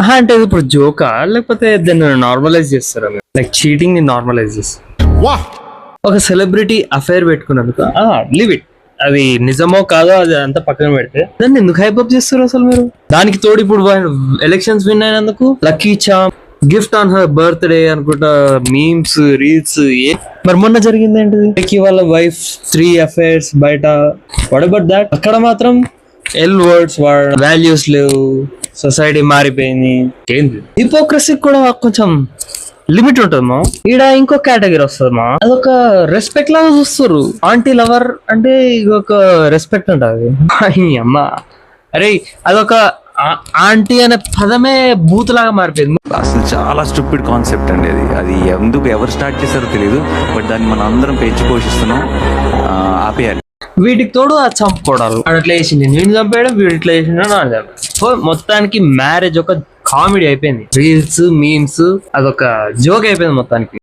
అంటే ఇది ఇప్పుడు జోకా లేకపోతే దాన్ని నార్మలైజ్ చేస్తారా లైక్ చీటింగ్ ని నార్మలైజ్ చేస్తారు. ఒక సెలబ్రిటీ అఫైర్ పెట్టుకున్నందుకు లీవ్ ఇట్, అది నిజమో కాదో అది అంతా పక్కన పెడితే దాన్ని ఎందుకు హైపప్ చేస్తారు అసలు మీరు? దానికి తోడు ఇప్పుడు ఎలక్షన్స్ విన్ అయినందుకు lucky charm gift on her birthday అనుకుంటా, మీమ్స్ రీల్స్. మరి మొన్న జరిగింది ఏంటిది? వాళ్ళ వైఫ్ 3 అఫైర్స్ బయట. What about that? అక్కడ మాత్రం ఎల్ వర్డ్స్ వాల్యూస్ లేవు, సొసైటీ మారిపోయింది. ఏంది హిపోక్రసీ కూడా కొంచెం లిమిట్ ఉంటుందమ్మా. ఈడ ఇంకో కేటగిరీ వస్తుందమ్మా, అదొక రెస్పెక్ట్ లాగా చూస్తారు. ఆంటీ లవర్ అంటే ఒక రెస్పెక్ట్ ఉంటుంది. అమ్మా అరే అదొక ఆంటీ అనే పదమే బూత్ లాగా మారిపోయింది. అసలు చాలా స్టూపిడ్ కాన్సెప్ట్ అండి అది. అది ఎందుకు ఎవరు స్టార్ట్ చేశారో తెలియదు, బట్ దాన్ని మనం అందరం పెంచి పోషిస్తున్నాం. ఆపేయాలి. వీటికి తోడు ఆ చంపుకోవడాలు, అట్లా వేసింది నేను చంపేయడం, వీడు ఇట్లా వేసిండు నా చంపేయడం. మొత్తానికి మ్యారేజ్ ఒక కామెడీ అయిపోయింది. రీల్స్ మీమ్స్ అదొక జోక్ అయిపోయింది మొత్తానికి.